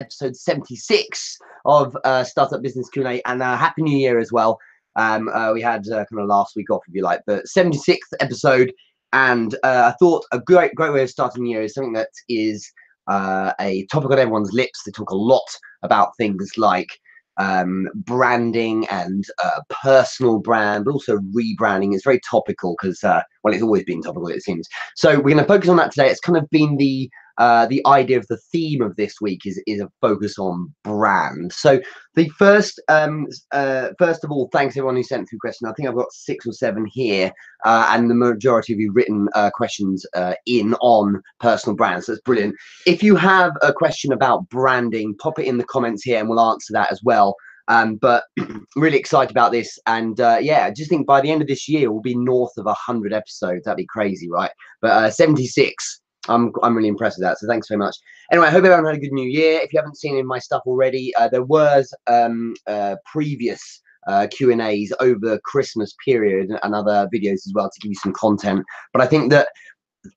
episode 76 of Startup Business Q&A, and Happy New Year as well. We had kind of last week off, if you like, but 76th episode, and I thought a great way of starting the year is something that is a topic on everyone's lips. They talk a lot about things like branding and personal brand, but also rebranding. It's very topical because, well, it's always been topical, it seems. So we're going to focus on that today. It's kind of been the idea of the theme of this week is a focus on brand. So the first of all, thanks everyone who sent through questions. I think I've got 6 or 7 here, and the majority of you written questions in on personal brands. So that's brilliant. If you have a question about branding, pop it in the comments here and we'll answer that as well. But really excited about this, and yeah, I just think by the end of this year we'll be north of 100 episodes. That'd be crazy, right? But 76. I'm really impressed with that, so thanks very much. Anyway, I hope everyone had a good new year. If you haven't seen any of my stuff already, there was previous Q&As over the Christmas period and other videos as well to give you some content. But I think that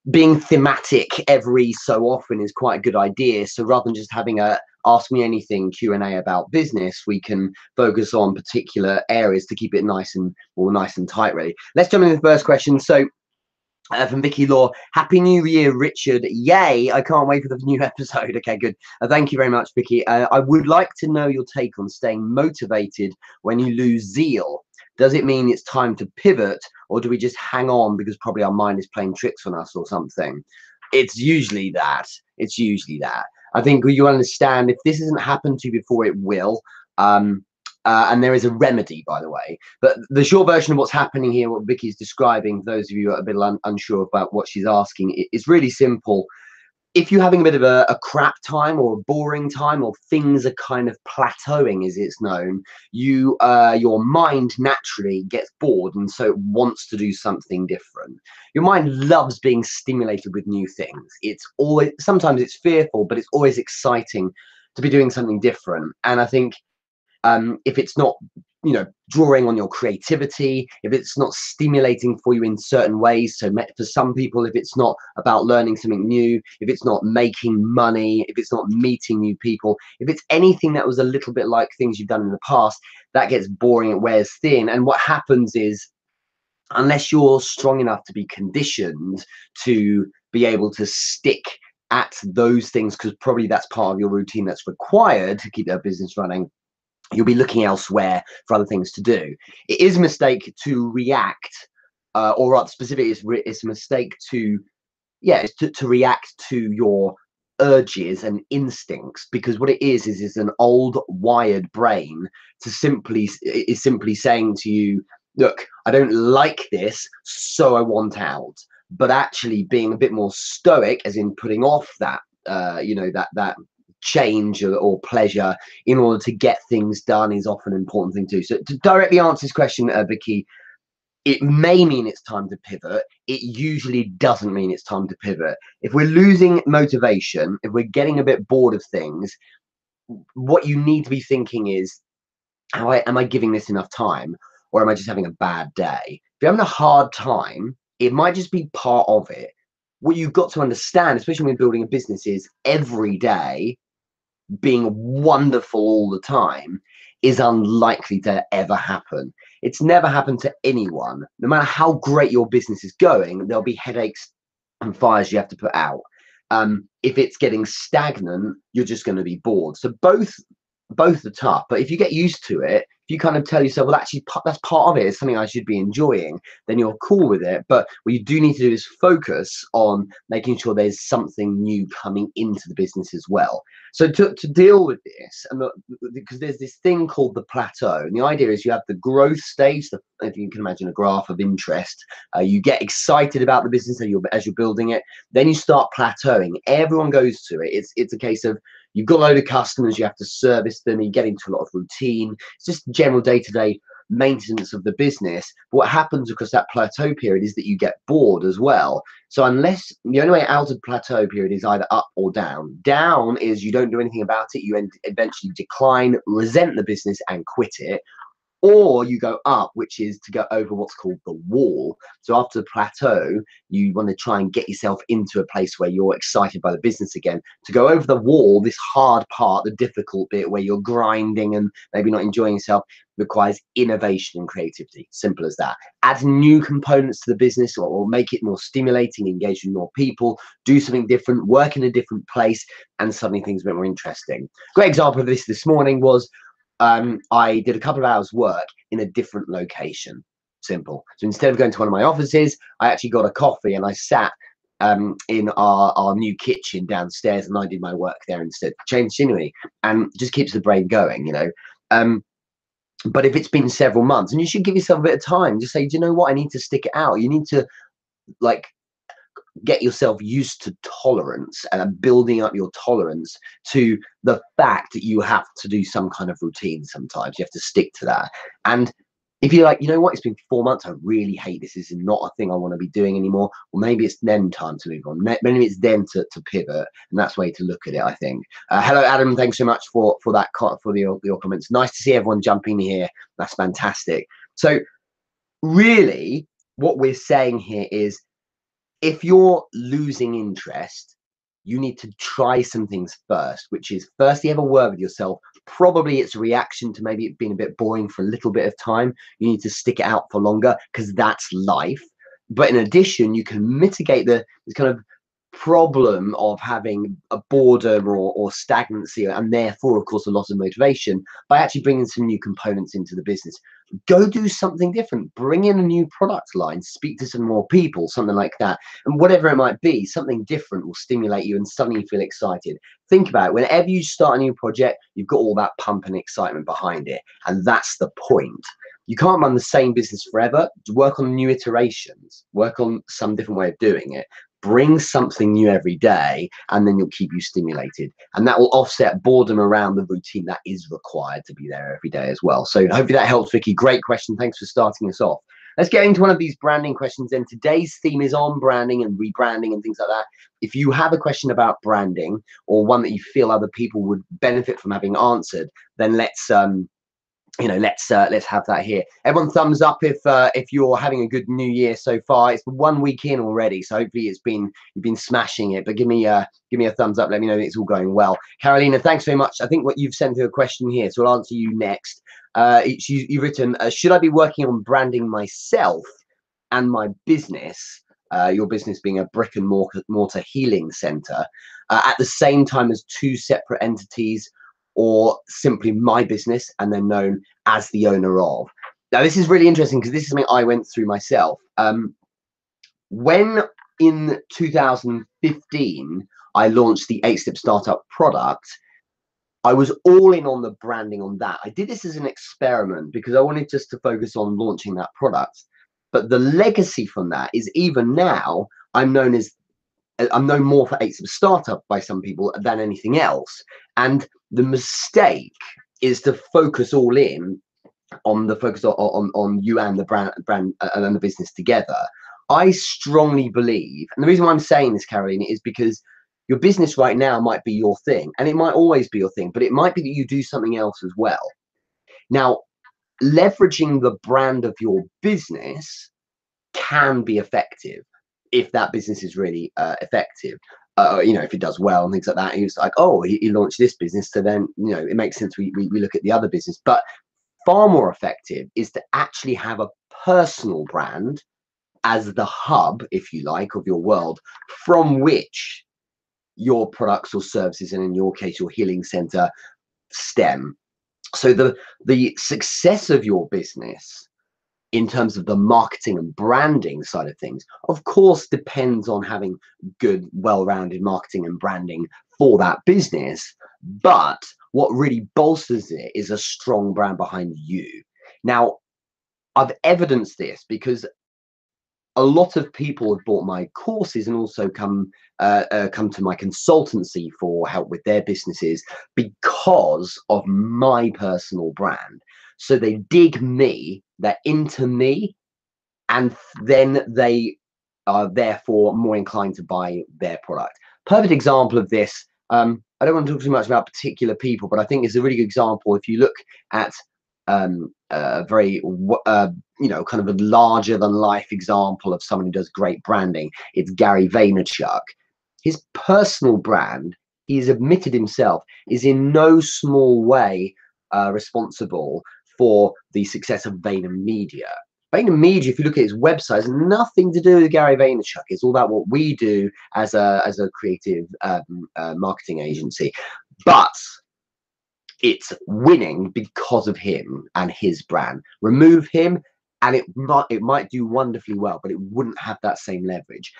being thematic every so often is quite a good idea. So rather than just having a Ask Me Anything Q&A about business, we can focus on particular areas to keep it nice and tight, really. Let's jump into the first question. So from Vicky Law, Happy New Year, Richard. Yay, I can't wait for the new episode. Okay, good. Thank you very much, Vicky. I would like to know your take on staying motivated when you lose zeal. Does it mean it's time to pivot, or do we just hang on because probably our mind is playing tricks on us or something? It's usually that. I think you understand, if this hasn't happened to you before, it will. And there is a remedy, by the way. But the short version of what's happening here, what Vicky's describing, for those of you who are a bit unsure about what she's asking, is really simple. If you're having a bit of a crap time or a boring time, or things are kind of plateauing, as it's known, your mind naturally gets bored, and so it wants to do something different. Your mind loves being stimulated with new things. It's always, sometimes it's fearful, but it's always exciting to be doing something different. And I think if it's not, drawing on your creativity, if it's not stimulating for you in certain ways, so for some people, if it's not about learning something new, if it's not making money, if it's not meeting new people, if it's anything that was a little bit like things you've done in the past, that gets boring, it wears thin. And what happens is, unless you're strong enough to be conditioned to be able to stick at those things, because probably that's part of your routine that's required to keep their business running, you'll be looking elsewhere for other things to do. It is a mistake to react, or rather specifically, it's a mistake to react to your urges and instincts, because what it is an old wired brain simply saying to you, look, I don't like this, so I want out. But actually being a bit more stoic, as in putting off that, that change or pleasure in order to get things done, is often an important thing too. So to directly answer this question, Vicky, it may mean it's time to pivot. It usually doesn't mean it's time to pivot. If we're losing motivation, if we're getting a bit bored of things, what you need to be thinking is, am I giving this enough time, or am I just having a bad day? If you're having a hard time, it might just be part of it. What you've got to understand, especially when building a business, is every day being wonderful all the time is unlikely to ever happen. It's never happened to anyone. No matter how great your business is going, there'll be headaches and fires you have to put out. If it's getting stagnant, you're just going to be bored. So both are tough. But if you get used to it, if you kind of tell yourself, well, actually, that's part of it, it's something I should be enjoying, then you're cool with it. But what you do need to do is focus on making sure there's something new coming into the business as well. So to deal with this, and because there's this thing called the plateau, and the idea is you have the growth stage, if you can imagine a graph of interest, you get excited about the business as you're building it, then you start plateauing. Everyone goes to it. It's a case of, you've got a load of customers, you have to service them, you get into a lot of routine. It's just general day-to-day maintenance of the business. But what happens across that plateau period is that you get bored as well. So the only way out of plateau period is either up or down. Down is you don't do anything about it, you eventually decline, resent the business and quit it. Or you go up, which is to go over what's called the wall. So after the plateau, you want to try and get yourself into a place where you're excited by the business again. To go over the wall, this hard part, the difficult bit where you're grinding and maybe not enjoying yourself, requires innovation and creativity. Simple as that. Add new components to the business, or make it more stimulating, engage with more people, do something different, work in a different place, and suddenly things a bit more interesting. Great example of this morning was I did a couple of hours work in a different location. Simple. So instead of going to one of my offices, I actually got a coffee and I sat in our new kitchen downstairs, and I did my work there instead. Change scenery, and just keeps the brain going, you know. But if it's been several months, and you should give yourself a bit of time, just say, do you know what, I need to stick it out. You need to, like, get yourself used to tolerance and building up your tolerance to the fact that you have to do some kind of routine. Sometimes you have to stick to that. And if you're like, you know what, it's been 4 months, I really hate this is not a thing I want to be doing anymore, well, maybe it's then time to move on. Maybe it's then to pivot, and that's the way to look at it, I think. Hello Adam, thanks so much for that, for your comments. Nice to see everyone jumping here. That's fantastic. So really what we're saying here is, if you're losing interest, you need to try some things first, which is firstly have a word with yourself. Probably it's a reaction to maybe it being a bit boring for a little bit of time. You need to stick it out for longer, because that's life. But in addition, you can mitigate this kind of problem of having a boredom or stagnancy, and therefore of course a loss of motivation, by actually bringing some new components into the business. Go do something different, bring in a new product line, speak to some more people, something like that. And whatever it might be, something different will stimulate you and suddenly you feel excited. Think about it, whenever you start a new project, you've got all that pump and excitement behind it, and that's the point. You can't run the same business forever. Work on new iterations, work on some different way of doing it. Bring something new every day, and then you'll keep you stimulated, and that will offset boredom around the routine that is required to be there every day as well. So hopefully that helps, Vicky. Great question. Thanks for starting us off. Let's get into one of these branding questions. And today's theme is on branding and rebranding and things like that. If you have a question about branding, or one that you feel other people would benefit from having answered, then let's have that here. Everyone, thumbs up if you're having a good new year so far. It's 1 week in already, so hopefully you've been smashing it. But give me a thumbs up. Let me know that it's all going well. Carolina, thanks very much. I think what you've sent through a question here, so I'll answer you next. You've written, should I be working on branding myself and my business? Your business being a brick and mortar healing center, at the same time as 2 separate entities, or simply my business and then known as the owner of. Now, this is really interesting, because this is something I went through myself. When in 2015, I launched the 8-Step Startup product, I was all in on the branding on that. I did this as an experiment because I wanted just to focus on launching that product. But the legacy from that is, even now, I'm known more for 8-Step Startup by some people than anything else. And the mistake is to focus all in on you and the brand and the business together. I strongly believe, and the reason why I'm saying this, Caroline, is because your business right now might be your thing, and it might always be your thing, but it might be that you do something else as well. Now, leveraging the brand of your business can be effective if that business is really effective. If it does well and things like that. And it's like, oh, he launched this business, so then it makes sense we look at the other business. But far more effective is to actually have a personal brand as the hub, if you like, of your world, from which your products or services, and in your case, your healing center, stem. So the success of your business in terms of the marketing and branding side of things, of course, depends on having good, well-rounded marketing and branding for that business. But what really bolsters it is a strong brand behind you. Now, I've evidenced this because a lot of people have bought my courses and also come to my consultancy for help with their businesses because of my personal brand. So they dig me, they're into me, and then they are therefore more inclined to buy their product. Perfect example of this. I don't want to talk too much about particular people, but I think it's a really good example. If you look at a very kind of a larger than life example of someone who does great branding. It's Gary Vaynerchuk. His personal brand, he's admitted himself, is in no small way responsible for the success of VaynerMedia. VaynerMedia, if you look at his website, has nothing to do with Gary Vaynerchuk. It's all about what we do as a creative marketing agency. But it's winning because of him and his brand. Remove him, and it might do wonderfully well, but it wouldn't have that same leverage.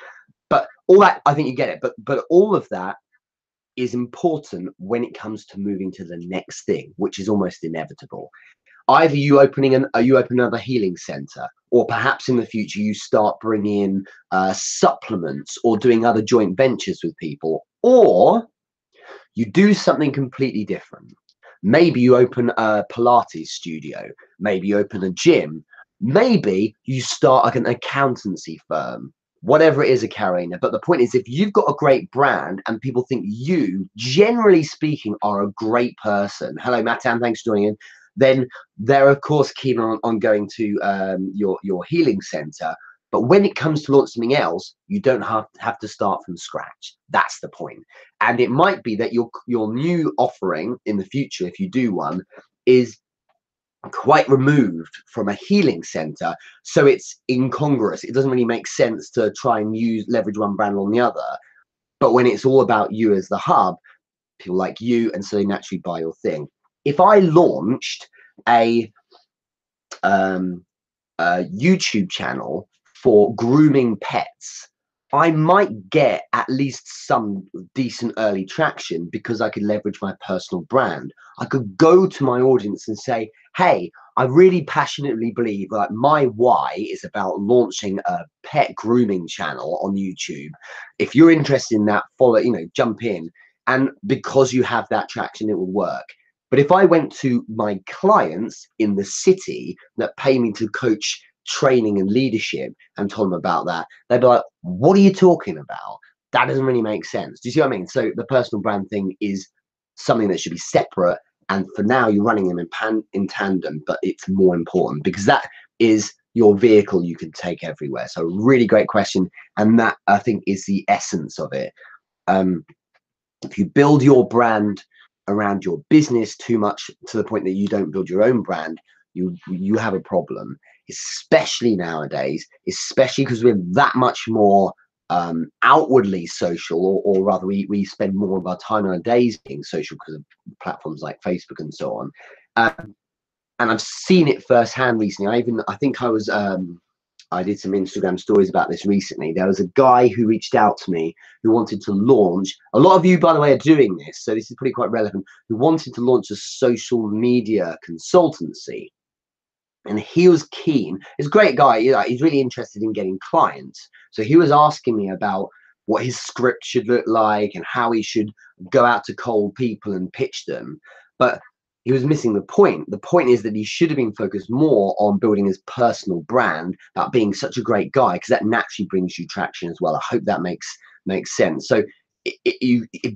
But all that, I think you get it. But all of that is important when it comes to moving to the next thing, which is almost inevitable. Either you open another healing center, or perhaps in the future you start bringing in supplements or doing other joint ventures with people, or you do something completely different. Maybe you open a Pilates studio, maybe you open a gym, maybe you start like an accountancy firm, whatever it is, Karina. But the point is, if you've got a great brand and people think you, generally speaking, are a great person. Hello, Matan, thanks for joining in. Then they're of course keen on going to your healing center. But when it comes to launch something else, you don't have to start from scratch. That's the point. And it might be that your new offering in the future, if you do one, is quite removed from a healing center, so it's incongruous. It doesn't really make sense to try and leverage one brand on the other. But when it's all about you as the hub, people like you, and so they naturally buy your thing. If I launched a YouTube channel for grooming pets, I might get at least some decent early traction because I could leverage my personal brand. I could go to my audience and say, hey, I really passionately believe that my why is about launching a pet grooming channel on YouTube. If you're interested in that, follow, jump in. And because you have that traction, it will work. But if I went to my clients in the city that pay me to coach training and leadership and told them about that, they'd be like, what are you talking about? That doesn't really make sense. Do you see what I mean? So the personal brand thing is something that should be separate, and for now you're running them in tandem, but it's more important because that is your vehicle you can take everywhere. So really great question, and that I think is the essence of it. If you build your brand around your business too much to the point that you don't build your own brand, you have a problem, especially nowadays, especially because we're that much more outwardly social, or rather we spend more of our time on our days being social because of platforms like Facebook and so on. And I've seen it firsthand recently. I think I did some Instagram stories about this recently. There was a guy who reached out to me who wanted to launch, a lot of you, by the way, are doing this, so this is pretty quite relevant, who wanted to launch a social media consultancy. And he was keen. He's a great guy. He's really interested in getting clients. So he was asking me about what his script should look like and how he should go out to cold people and pitch them. But he was missing the point. The point is that he should have been focused more on building his personal brand, about being such a great guy, because that naturally brings you traction as well. I hope that makes sense. So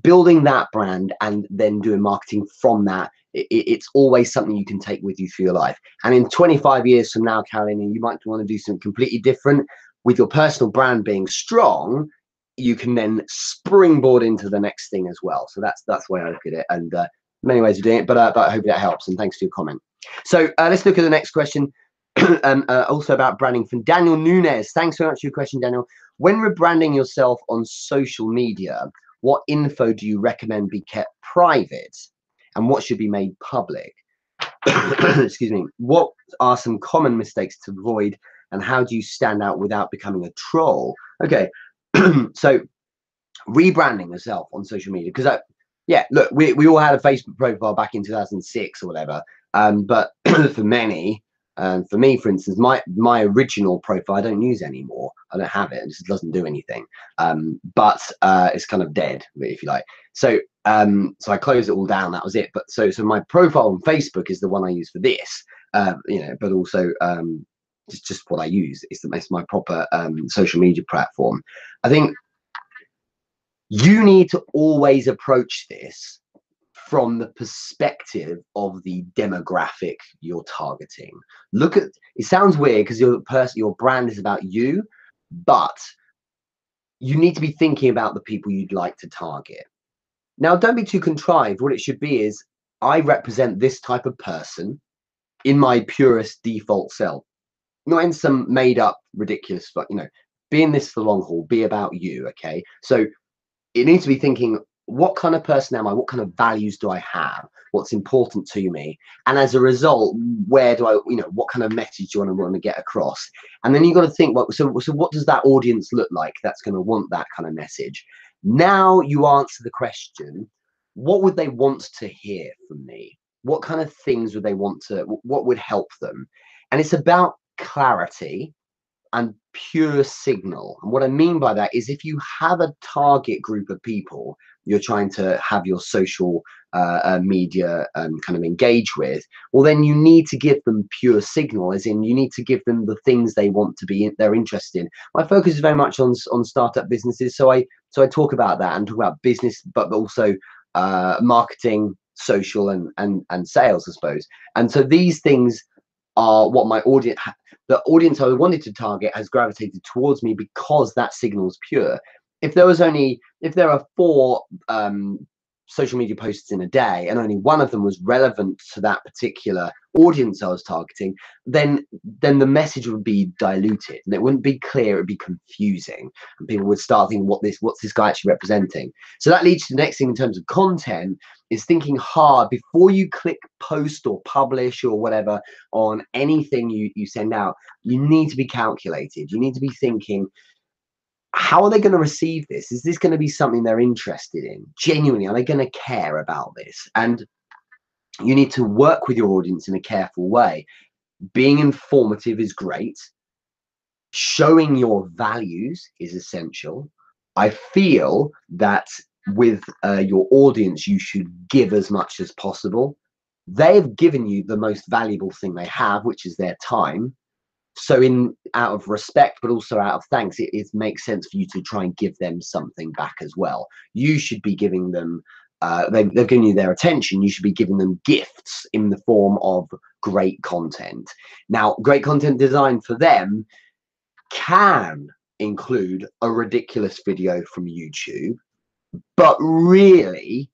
building that brand and then doing marketing from that, it's always something you can take with you through your life. And in 25 years from now, Carolina, you might want to do something completely different. With your personal brand being strong, you can then springboard into the next thing as well. So that's the way I look at it, and many ways of doing it, but I hope that helps, and thanks for your comment. So let's look at the next question. Also about branding from Daniel Nunez. Thanks so much for your question, Daniel. When rebranding yourself on social media, what info do you recommend be kept private and what should be made public? Excuse me. What are some common mistakes to avoid, and how do you stand out without becoming a troll? Okay. So rebranding yourself on social media, because yeah, look, we all had a Facebook profile back in 2006 or whatever, but for many, for me, for instance, my original profile I don't use anymore. I don't have it. It just doesn't do anything. But it's kind of dead, if you like. So so I closed it all down. That was it. But so my profile on Facebook is the one I use for this, but also it's just what I use. It's my proper social media platform. I think you need to always approach this from the perspective of the demographic you're targeting. Look at, it sounds weird because your brand is about you, but you need to be thinking about the people you'd like to target. Now, don't be too contrived. What it should be is, I represent this type of person in my purest default self, not in some made up ridiculous, but be in this for the long haul, be about you. Okay, so it needs to be thinking, what kind of person am I? What kind of values do I have? What's important to me? And as a result, where do I, what kind of message do you want to get across? And then you've got to think, well, so what does that audience look like that's going to want that kind of message? Now you answer the question, what would they want to hear from me? What kind of things would they want to, what would help them? And it's about clarity and pure signal. And what I mean by that is, if you have a target group of people you're trying to have your social media kind of engage with, well, then you need to give them pure signal, as in you need to give them the things they want to be they're interested in. My focus is very much on startup businesses, so I talk about that and talk about business, but also marketing, social, and sales, I suppose. And so these things are what my audience, the audience I wanted to target, has gravitated towards me because that signal is pure. If there are 4 social media posts in a day and only one of them was relevant to that particular audience I was targeting, then the message would be diluted and it wouldn't be clear. It would be confusing, and people would start thinking, what's this guy actually representing? So that leads to the next thing in terms of content, is thinking hard before you click post or publish or whatever on anything you send out. You need to be calculated. You need to be thinking, how are they going to receive this? Is this going to be something they're interested in? Genuinely, are they going to care about this? And you need to work with your audience in a careful way. Being informative is great. Showing your values is essential. I feel that with your audience, you should give as much as possible. They've given you the most valuable thing they have, which is their time. So out of respect, but also out of thanks, it makes sense for you to try and give them something back as well. You should be giving them, they've given you their attention, you should be giving them gifts in the form of great content. Now, great content designed for them can include a ridiculous video from YouTube, but really,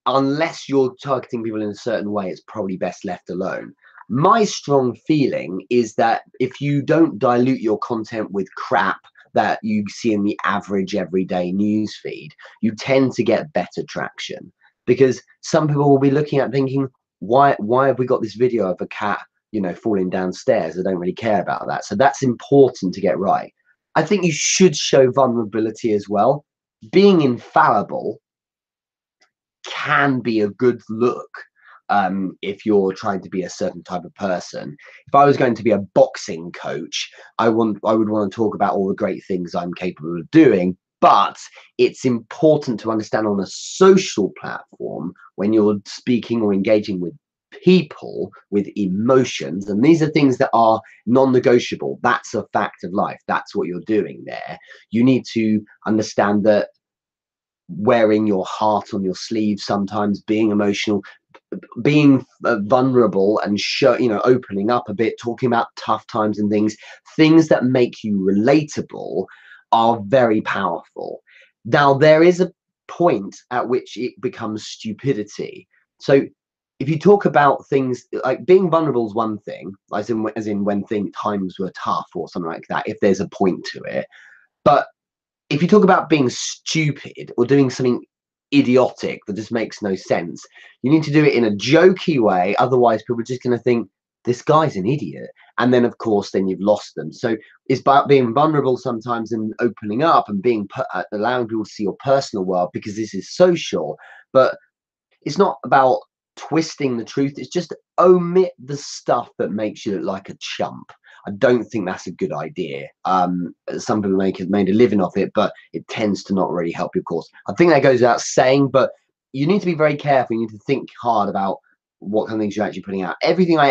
unless you're targeting people in a certain way, it's probably best left alone. My strong feeling is that if you don't dilute your content with crap that you see in the average everyday news feed, you tend to get better traction, because some people will be looking at thinking, why have we got this video of a cat, falling downstairs? I don't really care about that. So that's important to get right. I think you should show vulnerability as well. Being infallible can be a good look. If you're trying to be a certain type of person. If I was going to be a boxing coach, I would want to talk about all the great things I'm capable of doing. But it's important to understand, on a social platform, when you're speaking or engaging with people with emotions, and these are things that are non-negotiable. That's a fact of life. That's what you're doing there. You need to understand that wearing your heart on your sleeve, sometimes being emotional, being vulnerable, and opening up a bit, talking about tough times and things that make you relatable are very powerful. Now, there is a point at which it becomes stupidity. So if you talk about things like being vulnerable is one thing, as in when times were tough or something like that, if there's a point to it. But if you talk about being stupid or doing something idiotic that just makes no sense, you need to do it in a jokey way. Otherwise, people are just going to think, this guy's an idiot. And then, of course, then you've lost them. So it's about being vulnerable sometimes and opening up and allowing people to see your personal world, because this is social. But it's not about twisting the truth. It's just omit the stuff that makes you look like a chump. I don't think that's a good idea. Some people made a living off it, but it tends to not really help you, of course. I think that goes without saying, but you need to be very careful. You need to think hard about what kind of things you're actually putting out. Everything I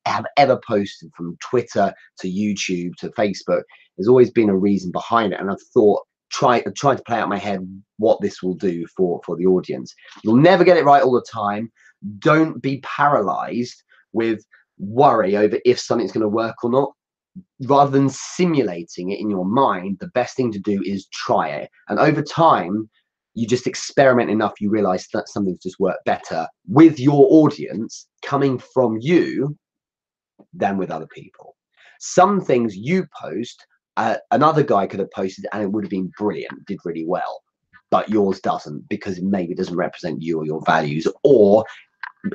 have ever posted, from Twitter to YouTube to Facebook, there's always been a reason behind it. And I've thought, trying to play out in my head what this will do for the audience. You'll never get it right all the time. Don't be paralyzed with worry over if something's going to work or not. Rather than simulating it in your mind, the best thing to do is try it. And over time, you just experiment enough, you realize that something's just worked better with your audience coming from you than with other people. Some things you post, another guy could have posted and it would have been brilliant, did really well, but yours doesn't, because maybe it doesn't represent you or your values, or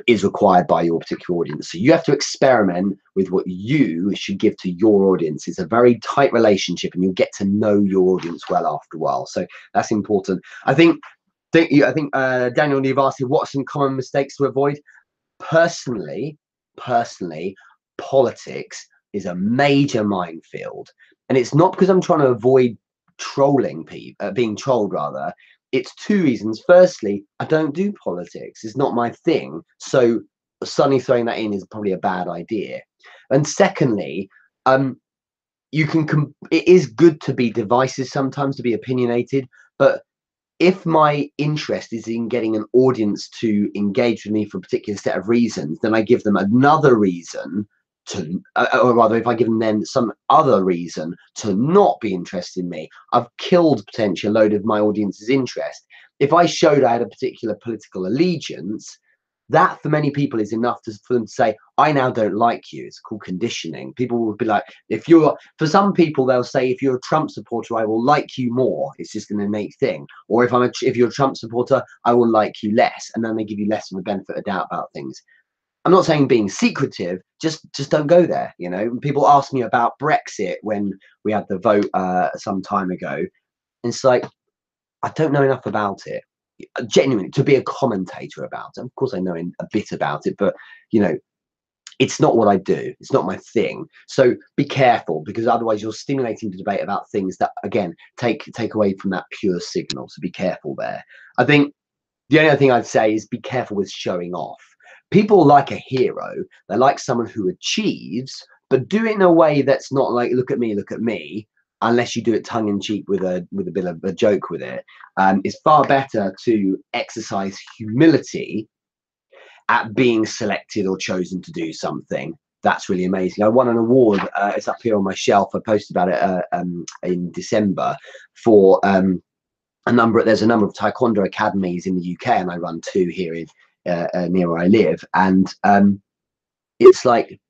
is required by your particular audience. So you have to experiment with what you should give to your audience. It's a very tight relationship, and you'll get to know your audience well after a while. So that's important. I think Daniel, you've asked me what are some common mistakes to avoid. Personally, politics is a major minefield, and it's not because I'm trying to avoid trolling people, being trolled rather. It's two reasons. Firstly, I don't do politics. It's not my thing. So suddenly throwing that in is probably a bad idea. And secondly, it is good to be divisive sometimes, to be opinionated. But if my interest is in getting an audience to engage with me for a particular set of reasons, then I give them another reason to, or rather, if I give them then some other reason to not be interested in me, I've killed potentially a load of my audience's interest. If I showed I had a particular political allegiance, that for many people is enough for them to say, I now don't like you. It's called conditioning. People will be like, for some people, they'll say, if you're a Trump supporter, I will like you more. It's just an innate thing. Or if you're a Trump supporter, I will like you less. And then they give you less of a benefit of doubt about things. I'm not saying being secretive, just don't go there. You know, people asked me about Brexit when we had the vote some time ago. And it's like, I don't know enough about it, genuinely, to be a commentator about it. Of course, I know a bit about it, but you know, it's not what I do. It's not my thing. So be careful, because otherwise you're stimulating the debate about things that, again, take away from that pure signal. So be careful there. I think the only other thing I'd say is be careful with showing off. People like a hero. They like someone who achieves, but do it in a way that's not like, look at me, unless you do it tongue in cheek with a bit of a joke with it. It's far better to exercise humility at being selected or chosen to do something. That's really amazing. I won an award. It's up here on my shelf. I posted about it in December for there's a number of taekwondo academies in the UK, and I run two here in near where I live. And it's like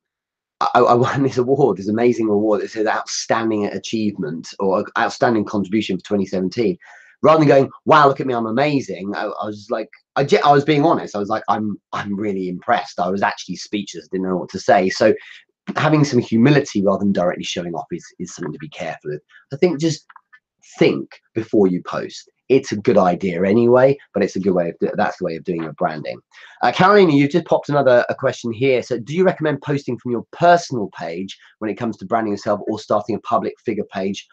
I won this award, this amazing award. It says outstanding achievement or outstanding contribution for 2017. Rather than going, wow, look at me, I'm amazing. I was like, I was being honest. I was like, I'm really impressed. I was actually speechless, didn't know what to say. So having some humility rather than directly showing off is something to be careful with. I think just think before you post. It's a good idea anyway, but it's a good way of that's the way of doing your branding. Carolina, you've just popped a question here. So do you recommend posting from your personal page when it comes to branding yourself, or starting a public figure page,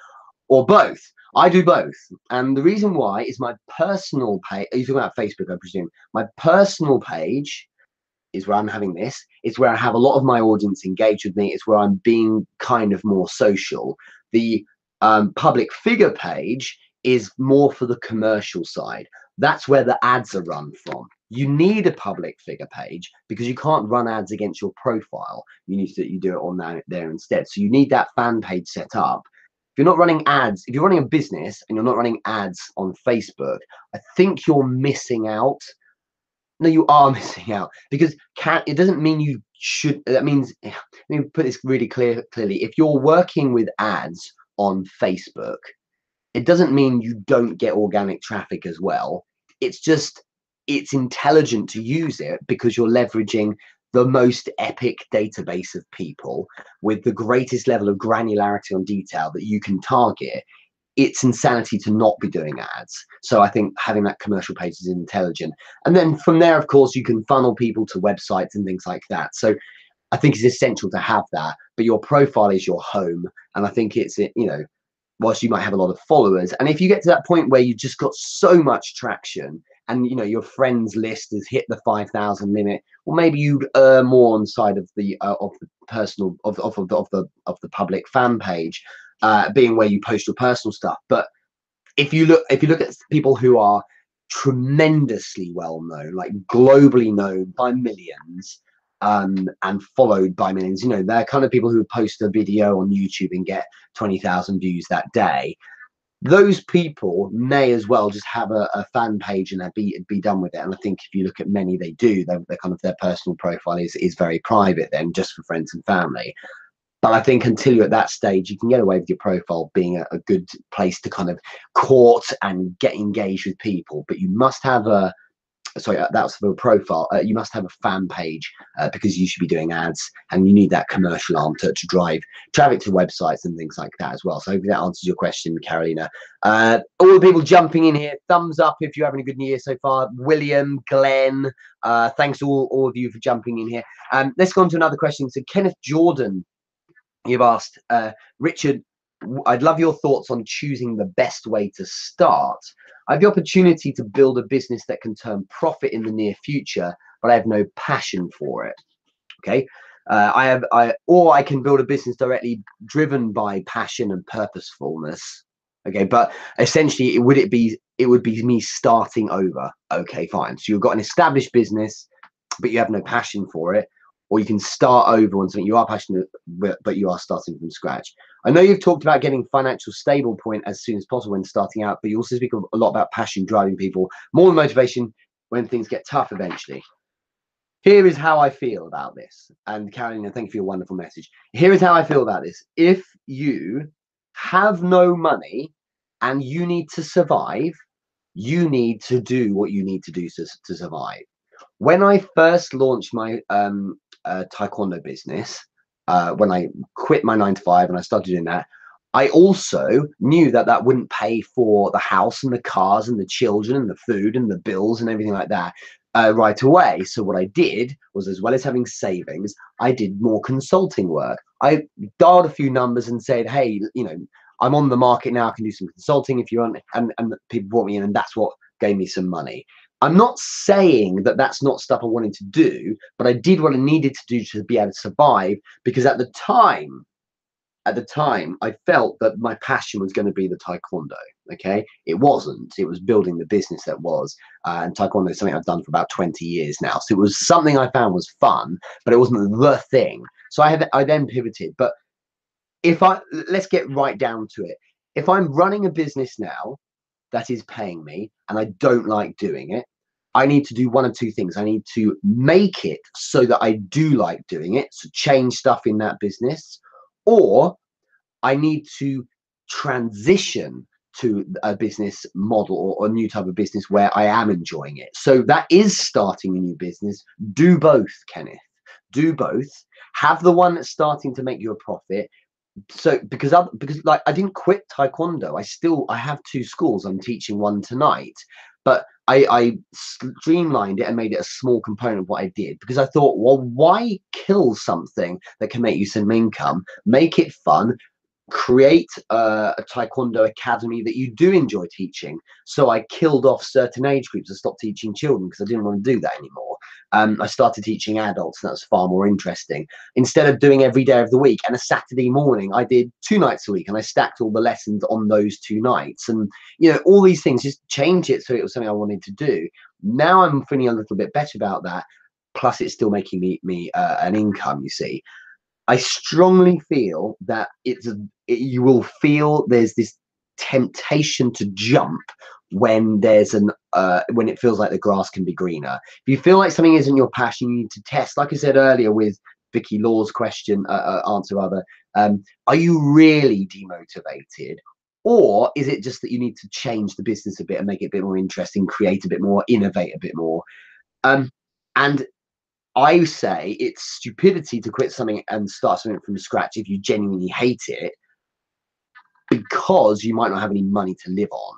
or both? I do both. And the reason why is my personal page, you're talking about Facebook, I presume. My personal page is where I'm having this. It's where I have a lot of my audience engage with me. It's where I'm being kind of more social. The public figure page is more for the commercial side. That's where the ads are run from. You need a public figure page because you can't run ads against your profile. You do it on there instead. So you need that fan page set up. If you're not running ads, if you're running a business and you're not running ads on Facebook, I think you're missing out. No, you are missing out, because it doesn't mean you should. That means, let me put this really clearly. If you're working with ads on Facebook, it doesn't mean you don't get organic traffic as well. It's just, it's intelligent to use it because you're leveraging the most epic database of people with the greatest level of granularity on detail that you can target. It's insanity to not be doing ads. So I think having that commercial page is intelligent. And then from there, of course, you can funnel people to websites and things like that. So I think it's essential to have that, but your profile is your home. And I think it's, you know, whilst you might have a lot of followers, and if you get to that point where you just got so much traction and, you know, your friends list has hit the 5,000 limit, well, maybe you'd earn more on the side of the personal, of the public fan page, being where you post your personal stuff. But if you look at people who are tremendously well known, like globally known by millions, and followed by millions, you know, they're kind of people who post a video on YouTube and get 20,000 views that day. Those people may as well just have a fan page and be done with it. And I think if you look at many, they do. They're kind of, their personal profile is very private then, just for friends and family. But I think until you're at that stage, you can get away with your profile being a good place to kind of court and get engaged with people. But you must have a, sorry, that's for a profile. You must have a fan page because you should be doing ads, and you need that commercial arm to drive traffic to websites and things like that as well. So hopefully that answers your question, Carolina. All the people jumping in here, thumbs up if you're having a good year so far. William, Glenn, thanks all of you for jumping in here. Let's go on to another question. So Kenneth Jordan, you've asked, Richard, I'd love your thoughts on choosing the best way to start. I have the opportunity to build a business that can turn profit in the near future, but I have no passion for it. Okay. Or I can build a business directly driven by passion and purposefulness. Okay. But essentially it would be me starting over. Okay, fine. So you've got an established business, but you have no passion for it. Or you can start over on something you are passionate with, but you are starting from scratch. I know you've talked about getting financial stable point as soon as possible when starting out, but you also speak a lot about passion driving people, more than motivation when things get tough eventually. Here is how I feel about this. And Carolina, thank you for your wonderful message. Here is how I feel about this. If you have no money and you need to survive, you need to do what you need to do to survive. When I first launched my taekwondo business, when I quit my 9-to-5 and I started doing that, I also knew that that wouldn't pay for the house and the cars and the children and the food and the bills and everything like that right away. So what I did was, as well as having savings, I did more consulting work. I dialed a few numbers and said, hey, you know, I'm on the market now, I can do some consulting if you want, and people brought me in, and that's what gave me some money. I'm not saying that that's not stuff I wanted to do, but I did what I needed to do to be able to survive, because at the time, I felt that my passion was going to be the taekwondo. Okay, it wasn't. It was building the business that was, and taekwondo is something I've done for about 20 years now. So it was something I found was fun, but it wasn't the thing. So I then pivoted. But let's get right down to it. If I'm running a business now that is paying me and I don't like doing it, I need to do one of two things. I need to make it so that I do like doing it, so change stuff in that business, or I need to transition to a business model or a new type of business where I am enjoying it. So that is starting a new business. Do both, Kenneth. Do both. Have the one that's starting to make you a profit. So because like I didn't quit taekwondo. I have 2 schools. I'm teaching one tonight, but I streamlined it and made it a small component of what I did, because I thought, well, why kill something that can make you some income? Make it fun. Create a taekwondo academy that you do enjoy teaching. So I killed off certain age groups. I stopped teaching children because I didn't want to do that anymore. I started teaching adults, and that was far more interesting. Instead of doing every day of the week and a Saturday morning, I did 2 nights a week, and I stacked all the lessons on those 2 nights. And you know, all these things, just change it so it was something I wanted to do. Now I'm feeling a little bit better about that. Plus, it's still making me an income. You see, I strongly feel that you will feel there's this temptation to jump when there's when it feels like the grass can be greener. If you feel like something isn't your passion, you need to test. Like I said earlier with Vicky Law's question, answer rather, are you really demotivated? Or is it just that you need to change the business a bit and make it a bit more interesting, create a bit more, innovate a bit more? And I say it's stupidity to quit something and start something from scratch if you genuinely hate it, because you might not have any money to live on.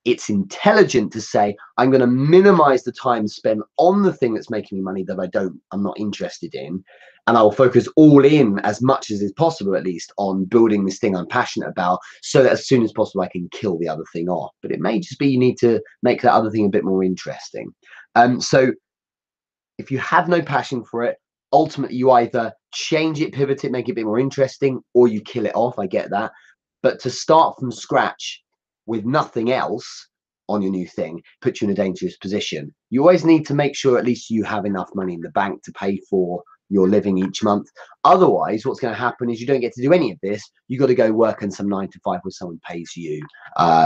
It's intelligent to say, I'm going to minimize the time spent on the thing that's making me money that I'm not interested in, and I will focus all in, as much as is possible at least, on building this thing I'm passionate about, so that as soon as possible I can kill the other thing off. But it may just be you need to make that other thing a bit more interesting. So if you have no passion for it, ultimately you either change it, pivot it, make it a bit more interesting, or you kill it off. I get that. But to start from scratch, with nothing else on your new thing puts you in a dangerous position. You always need to make sure at least you have enough money in the bank to pay for your living each month. Otherwise, what's going to happen is you don't get to do any of this. You got to go work in some 9 to 5 where someone pays you,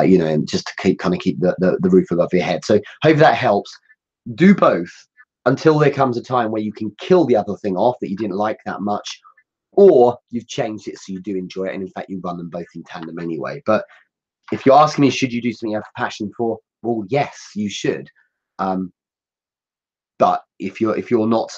you know, and just to keep the roof above your head. So hope that helps. Do both until there comes a time where you can kill the other thing off that you didn't like that much, or you've changed it so you do enjoy it, and in fact you run them both in tandem anyway. But if you're asking me, should you do something you have a passion for? Well, yes, you should. But if you're not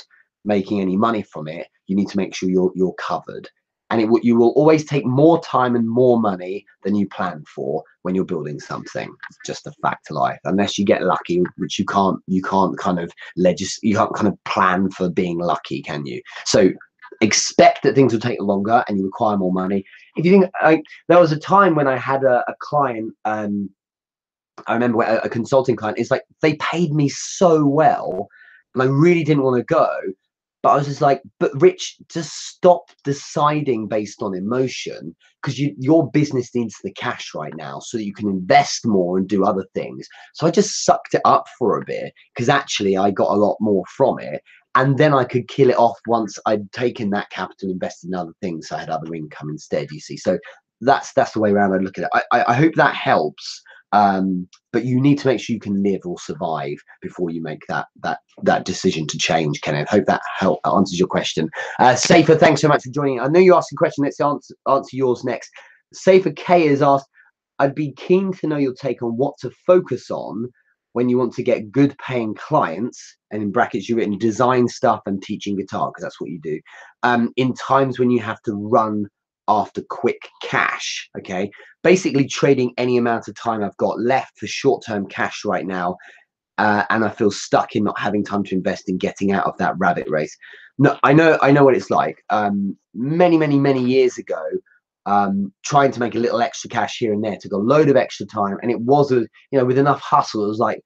making any money from it, you need to make sure you're covered. And you will always take more time and more money than you plan for when you're building something. It's just a fact of life, unless you get lucky, which you can't kind of you can't kind of plan for being lucky, can you? So expect that things will take longer and you require more money. If you think, there was a time when I had a client, I remember a consulting client, it's like they paid me so well and I really didn't want to go, but I was just like, but Rich, just stop deciding based on emotion, because your business needs the cash right now so that you can invest more and do other things. So I just sucked it up for a bit, because actually I got a lot more from it. And then I could kill it off once I'd taken that capital, invested in other things, so I had other income instead, you see. So that's the way around I look at it. I hope that helps. But you need to make sure you can live or survive before you make that decision to change, Kenneth. Hope that answers your question. Safer, thanks so much for joining. I know you asked a question. Let's answer yours next. Safer K has asked, I'd be keen to know your take on what to focus on when you want to get good paying clients, and in brackets you've written design stuff and teaching guitar, because that's what you do, in times when you have to run after quick cash. Okay, basically trading any amount of time I've got left for short-term cash right now, and I feel stuck in not having time to invest in getting out of that rabbit race. No, I know what it's like. Many years ago, trying to make a little extra cash here and there took a load of extra time, and it was with enough hustle, it was like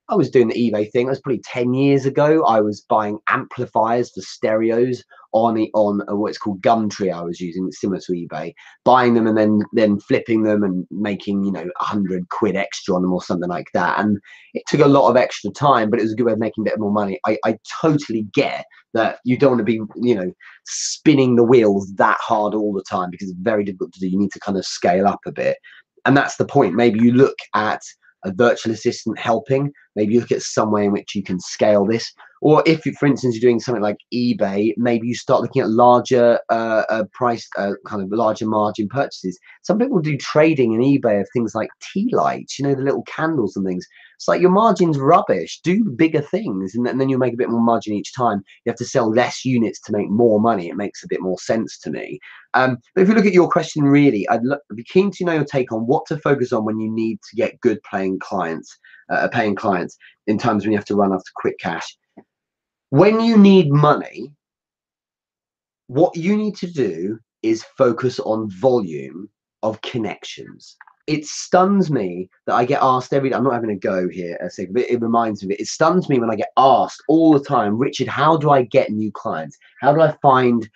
I was doing the eBay thing. That was probably 10 years ago. I was buying amplifiers for stereos on what's called Gumtree. I was using, similar to eBay, buying them and then flipping them and making 100 quid extra on them or something like that. And it took a lot of extra time, but it was a good way of making a bit more money. I totally get that you don't want to be spinning the wheels that hard all the time, because it's very difficult to do. You need to kind of scale up a bit, and that's the point. Maybe you look at a virtual assistant helping. Maybe you look at some way in which you can scale this. Or if, for instance, you're doing something like eBay, maybe you start looking at larger price, kind of larger margin purchases. Some people do trading in eBay of things like tea lights, the little candles and things. It's like your margin's rubbish. Do bigger things, and then you'll make a bit more margin each time. You have to sell less units to make more money. It makes a bit more sense to me. But if you look at your question, really, I'd be keen to know your take on what to focus on when you need to get good paying clients in times when you have to run after quick cash. When you need money, what you need to do is focus on volume of connections. It stuns me that I get asked every day. I'm not having a go here, but it reminds me. It stuns me when I get asked all the time, Richard, how do I get new clients? How do I find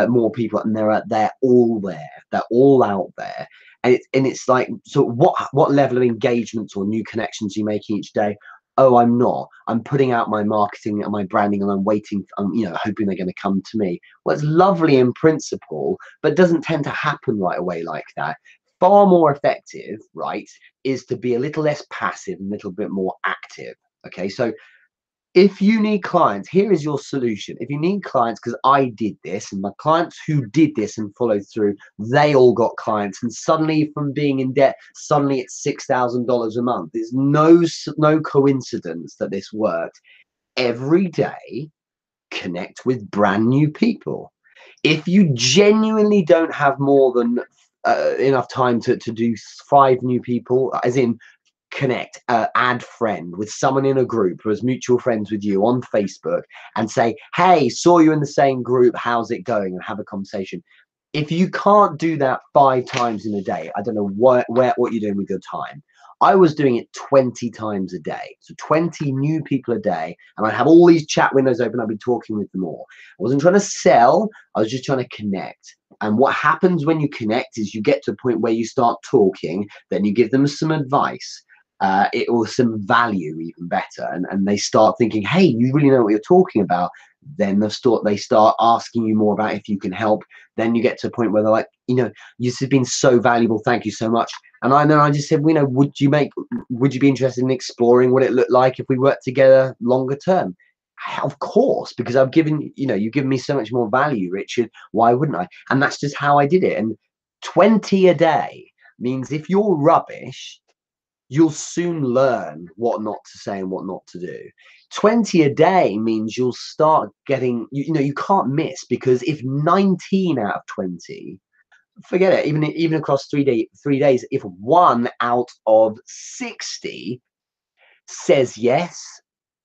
more people? And they're all there. They're all out there. And it's like, so what level of engagements or new connections you make each day? Oh, I'm not. I'm putting out my marketing and my branding, and I'm waiting. I'm hoping they're going to come to me. Well, it's lovely in principle, but it doesn't tend to happen right away like that. Far more effective, right, is to be a little less passive and a little bit more active. Okay, so if you need clients, here is your solution. If you need clients, because I did this, and my clients who did this and followed through, they all got clients, and suddenly from being in debt, suddenly it's $6,000 a month. There's no coincidence that this worked. Every day, connect with brand new people. If you genuinely don't have more than enough time to do 5 new people, as in connect, add friend with someone in a group who is mutual friends with you on Facebook, and say, hey, saw you in the same group, how's it going, and have a conversation. If you can't do that 5 times in a day, I don't know what you're doing with your time. I was doing it 20 times a day. So 20 new people a day. And I'd have all these chat windows open. I'd be talking with them all. I wasn't trying to sell. I was just trying to connect. And what happens when you connect is you get to a point where you start talking, then you give them some advice. Or some value, even better, and they start thinking, hey, you really know what you're talking about. Then they start asking you more about if you can help. Then you get to a point where they're like, this has been so valuable, thank you so much. And I just said, would you be interested in exploring what it looked like if we worked together longer term? Of course, because you've given me so much more value, Richard. Why wouldn't I? And that's just how I did it. And 20 a day means if you're rubbish, you'll soon learn what not to say and what not to do. 20 a day means you'll start getting, you can't miss, because if 19 out of 20, forget it, even across 3 days, if 1 out of 60 says yes,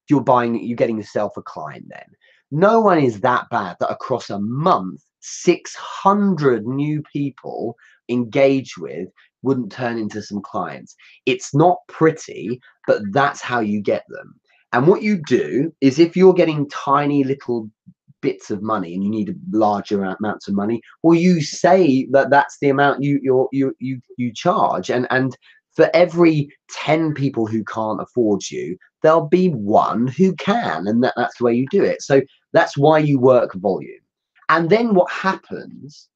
you're getting yourself a client then. No one is that bad that across a month, 600 new people engage with wouldn't turn into some clients. It's not pretty, but that's how you get them. And what you do is, if you're getting tiny little bits of money and you need larger amounts of money, well, you say that that's the amount you charge, and for every 10 people who can't afford you, there'll be 1 who can, and that's the way you do it. So that's why you work volume. And then what happens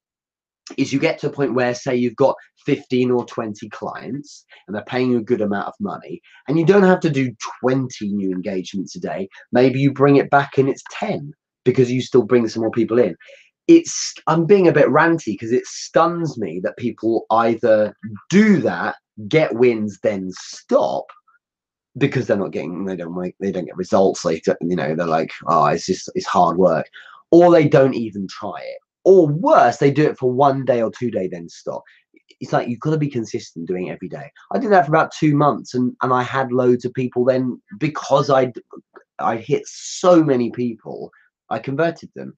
is you get to a point where, say, you've got 15 or 20 clients and they're paying you a good amount of money, and you don't have to do 20 new engagements a day. Maybe you bring it back and it's 10, because you still bring some more people in. I'm being a bit ranty because it stuns me that people either do that, get wins, then stop because they don't get results. They're like, oh, it's hard work, or they don't even try it. Or worse, they do it for 1 day or 2 days, then stop. It's like, you've got to be consistent doing it every day. I did that for about 2 months, and I had loads of people then, because I hit so many people, I converted them.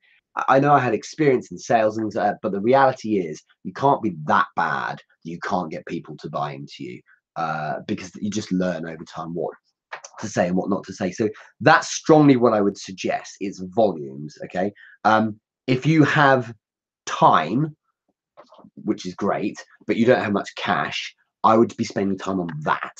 I know I had experience in sales and things like that, but the reality is you can't be that bad. You can't get people to buy into you, because you just learn over time what to say and what not to say. So that's strongly what I would suggest, is volumes. Okay. If you have time, which is great, but you don't have much cash, I would be spending time on that.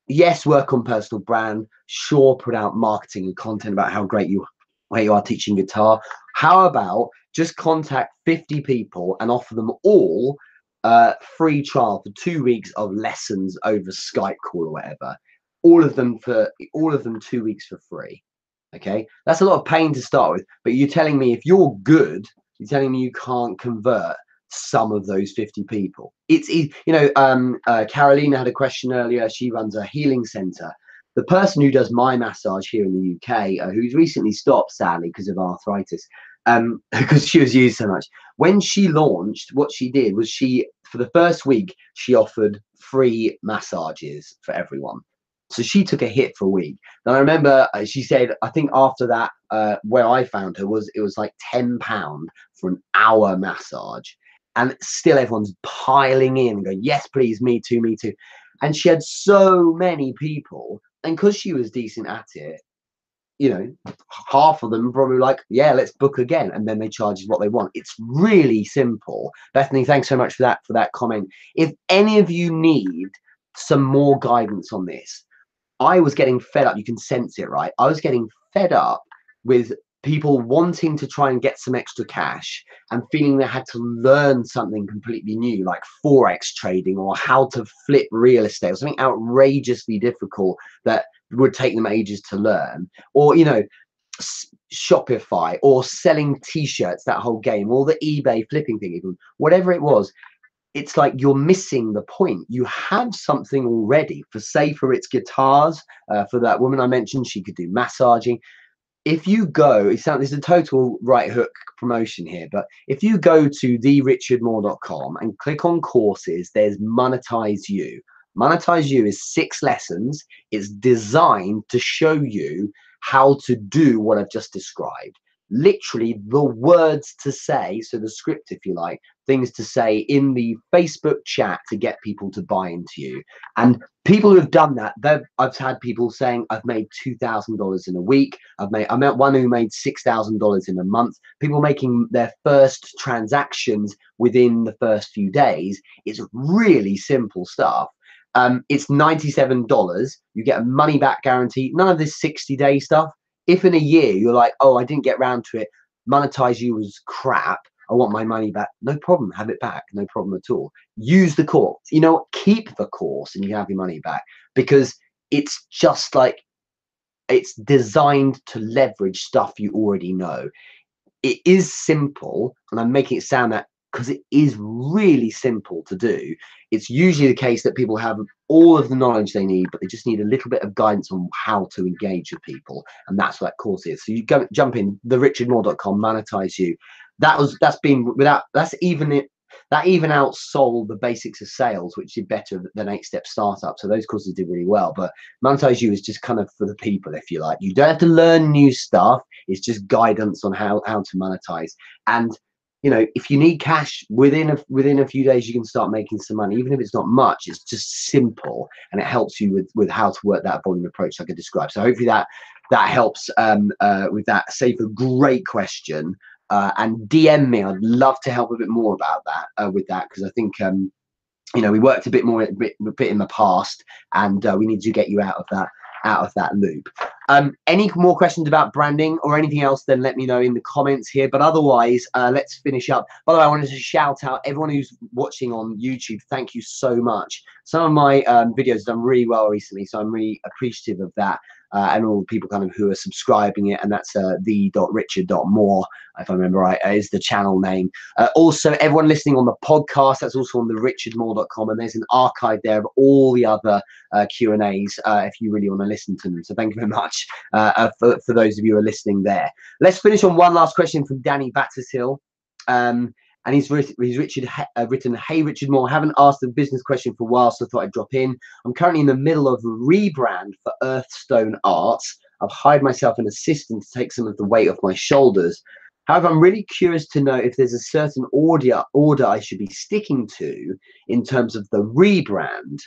Yes, work on personal brand. Sure, put out marketing and content about how great you are teaching guitar. How about just contact 50 people and offer them all free trial for 2 weeks of lessons over Skype call or whatever. All of them 2 weeks for free. Okay, that's a lot of pain to start with, but you're telling me, if you're good, you're telling me you can't convert some of those 50 people. It's Carolina had a question earlier. She runs a healing center. The person who does my massage here in the UK, who's recently stopped, sadly, because of arthritis, because she was used so much. When she launched, what she did was, for the first week, she offered free massages for everyone. So she took a hit for a week. Then I remember she said, I think after that, where I found her it was like £10 for an hour massage. And still everyone's piling in and going, yes, please, me too, me too. And she had so many people. And because she was decent at it, half of them probably like, yeah, let's book again. And then they charge what they want. It's really simple. Bethany, thanks so much for that comment. If any of you need some more guidance on this, I was getting fed up. You can sense it, right? I was getting fed up with people wanting to try and get some extra cash and feeling they had to learn something completely new, like Forex trading or how to flip real estate or something outrageously difficult that would take them ages to learn, or Shopify, or selling t-shirts, that whole game, or the eBay flipping thing, even whatever it was. It's like you're missing the point. You have something already. For its guitars, for that woman I mentioned, she could do massaging. If you go, there's a total right hook promotion here, but if you go to therichardmoore.com and click on courses, there's Monetize You. Monetize You is 6 lessons. It's designed to show you how to do what I've just described. literally the words to say, so the script, if you like, things to say in the Facebook chat to get people to buy into you. And people who have done that, I've had people saying, I've made $2,000 in a week. I met one who made $6,000 in a month. People making their first transactions within the first few days. It's really simple stuff. It's $97. You get a money back guarantee. None of this 60-day stuff. If in a year you're like, oh, I didn't get around to it, Monetize You was crap, I want my money back, no problem, have it back, no problem at all. Use the course. You know what? Keep the course and you can have your money back, because it's just like, it's designed to leverage stuff you already know. It is simple, and I'm making it sound that because it is really simple to do. It's usually the case that people have all of the knowledge they need, but they just need a little bit of guidance on how to engage with people, and that's what that course is. So you go jump in therichardmoore.com, Monetize You. That even outsold the basics of sales, which did better than 8-Step Startup. So those courses did really well. But Monetize You is just kind of for the people, if you like. You don't have to learn new stuff. It's just guidance on how to monetize. And you know, if you need cash within a few days, you can start making some money, even if it's not much. It's just simple, and it helps you with how to work that volume approach like I described. So hopefully that helps with that. Save a great question. And DM me. I'd love to help a bit more about that with that, because I think you know, we worked a bit in the past, and we need to get you out of that loop. Any more questions about branding or anything else, then let me know in the comments here. But otherwise, let's finish up. By the way, I wanted to shout out everyone who's watching on YouTube. Thank you so much. Some of my videos have done really well recently, so I'm really appreciative of that. And all the people kind of who are subscribing it, and that's the.richard.moore, if I remember right, is the channel name. Also, everyone listening on the podcast, that's also on the richardmoore.com, and there's an archive there of all the other Q&As if you really want to listen to them. So thank you very much for those of you who are listening there. Let's finish on one last question from Danny Battershill. And he's written, hey, Richard Moore, haven't asked a business question for a while, so I thought I'd drop in. I'm currently in the middle of a rebrand for Earthstone Arts. I've hired myself an assistant to take some of the weight off my shoulders. However, I'm really curious to know if there's a certain order I should be sticking to in terms of the rebrand,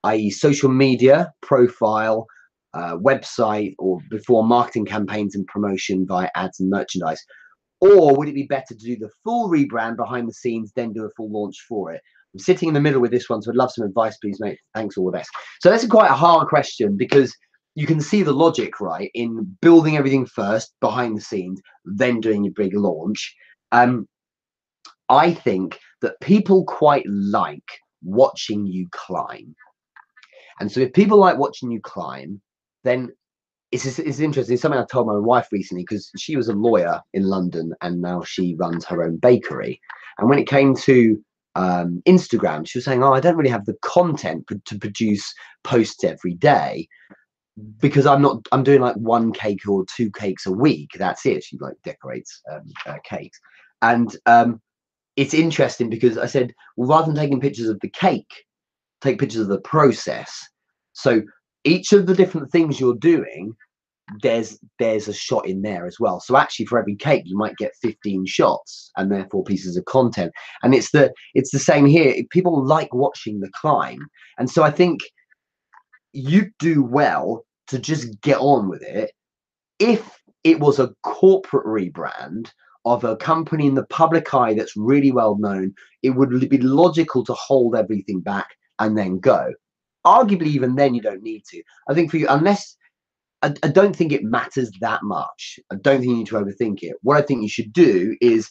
i.e. social media, profile, website, or before marketing campaigns and promotion via ads and merchandise. Or would it be better to do the full rebrand behind the scenes, then do a full launch for it? I'm sitting in the middle with this one, so I'd love some advice, please, mate. Thanks, all the best. So that's quite a hard question, because you can see the logic, right, in building everything first, behind the scenes, then doing your big launch. I think that people quite like watching you climb. And so if people like watching you climb, then it's interesting. It's something I told my wife recently, because she was a lawyer in London and now she runs her own bakery. And when it came to Instagram, she was saying, oh, I don't really have the content to produce posts every day, because I'm doing like 1 cake or 2 cakes a week. That's it. She like decorates cakes. And it's interesting, because I said, well, rather than taking pictures of the cake, take pictures of the process. So each of the different things you're doing, there's a shot in there as well. So actually, for every cake, you might get 15 shots and therefore pieces of content. And it's the same here. People like watching the climb. And so I think you do well to just get on with it. If it was a corporate rebrand of a company in the public eye that's really well known, it would be logical to hold everything back and then go. Arguably, even then, you don't need to. I think for you, unless I don't think it matters that much. I don't think you need to overthink it. What I think you should do is,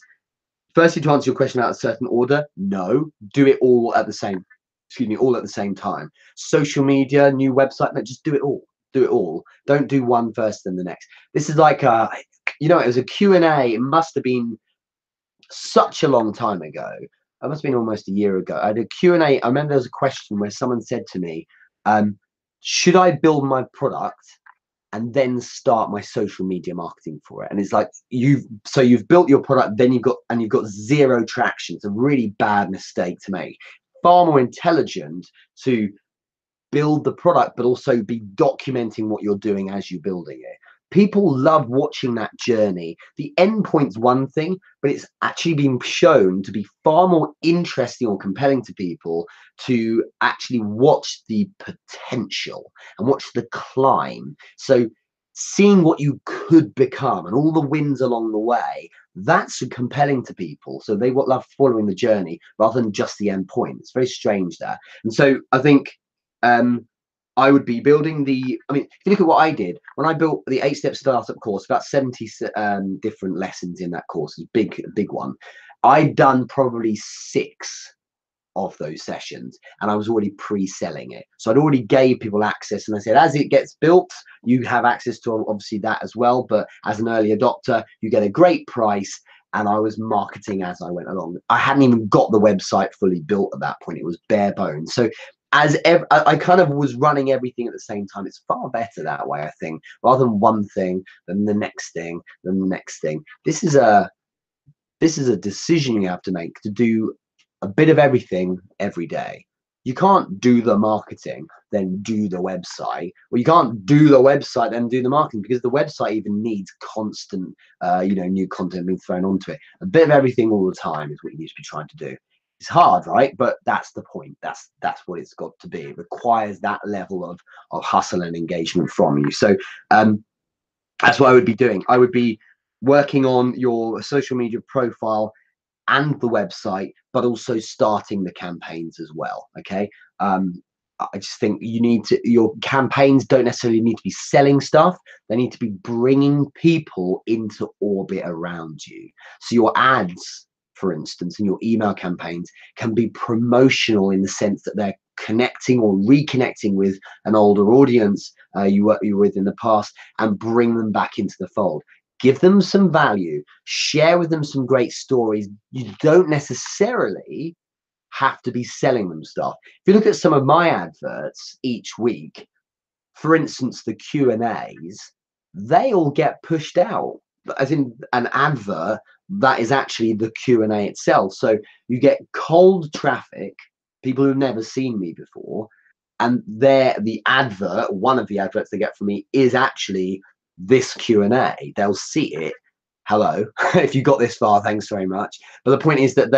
firstly, to answer your question about a certain order, no, do it all at the same, all at the same time. Social media, new website, no, just do it all. Do it all. Don't do one first then the next. This is like you know, it was a Q&A. It must have been such a long time ago. It must have been almost a year ago. I had a Q&A. I remember there was a question where someone said to me, should I build my product and then start my social media marketing for it? And it's like, you've built your product, then you've got 0 traction. It's a really bad mistake to make. Far more intelligent to build the product, but also be documenting what you're doing as you're building it. people love watching that journey. The end point's one thing, but it's actually been shown to be far more interesting or compelling to people to actually watch the potential and watch the climb. So seeing what you could become and all the wins along the way, that's compelling to people. So they love following the journey rather than just the end point. It's very strange there. And so I think I would be building I mean, if you look at what I did, when I built the 8-step startup course, about 70 different lessons in that course, a big one. I'd done probably 6 of those sessions and I was already pre-selling it. So I'd already gave people access, and I said, as it gets built, you have access to obviously that as well. But as an early adopter, you get a great price. And I was marketing as I went along. I hadn't even got the website fully built at that point. It was bare bones. So I kind of was running everything at the same time. It's far better that way, I think, rather than one thing, then the next thing, then the next thing. This is a decision you have to make to do a bit of everything every day. You can't do the marketing, then do the website. Well, you can't do the website, then do the marketing, because the website even needs constant, new content being thrown onto it. A bit of everything all the time is what you need to be trying to do. It's hard, right? But that's the point. That's what it's got to be. It requires that level of hustle and engagement from you. So that's what I would be doing. I would be working on your social media profile and the website, but also starting the campaigns as well. Okay. I just think your campaigns don't necessarily need to be selling stuff. They need to be bringing people into orbit around you. So your ads, for instance, and your email campaigns can be promotional in the sense that they're connecting or reconnecting with an older audience you were with in the past, and bring them back into the fold. Give them some value, share with them some great stories. You don't necessarily have to be selling them stuff. If you look at some of my adverts each week, for instance, the Q&As, they all get pushed out as in an advert that is actually the Q&A itself. So you get cold traffic, people who've never seen me before, and the advert, one of the adverts they get from me is actually this Q&A. They'll see it. Hello, if you got this far, thanks very much. But the point is that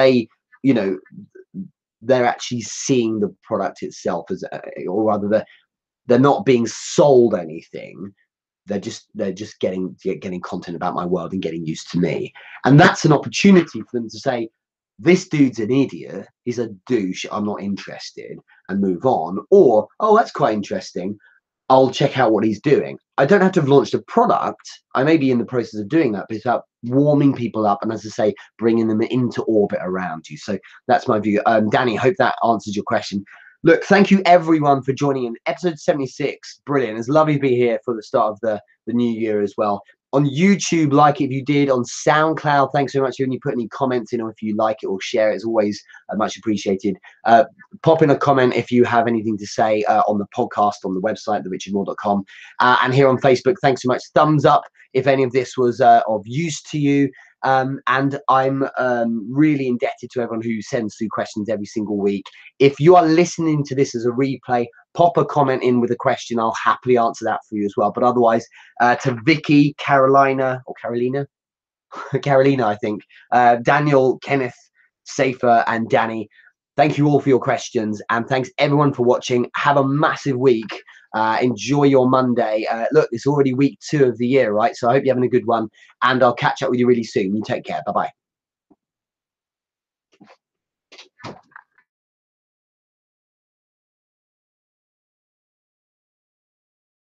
they're actually seeing the product itself as, or rather, they're not being sold anything. They're just getting content about my world and getting used to me. And that's an opportunity for them to say, this dude's an idiot, he's a douche, I'm not interested, and move on. Or, oh, that's quite interesting, I'll check out what he's doing. I don't have to have launched a product. I may be in the process of doing that, but it's about warming people up and, as I say, bringing them into orbit around you. So that's my view. Danny, hope that answers your question. Look, thank you everyone for joining in. Episode 76, brilliant. It's lovely to be here for the start of the new year as well. On YouTube, like it if you did. On SoundCloud, thanks so much when you put any comments in, or if you like it or share it. It's always much appreciated. Pop in a comment if you have anything to say on the podcast, on the website, therichardmoore.com. And here on Facebook, thanks so much. Thumbs up if any of this was of use to you. And I'm really indebted to everyone who sends through questions every single week. If you are listening to this as a replay, pop a comment in with a question. I'll happily answer that for you as well. But otherwise, to Vicky, Carolina, I think, Daniel, Kenneth, Safer, and Danny, thank you all for your questions. And thanks everyone for watching. Have a massive week. Enjoy your Monday. Look, it's already week 2 of the year, right? So I hope you're having a good one. And I'll catch up with you really soon. You take care. Bye-bye.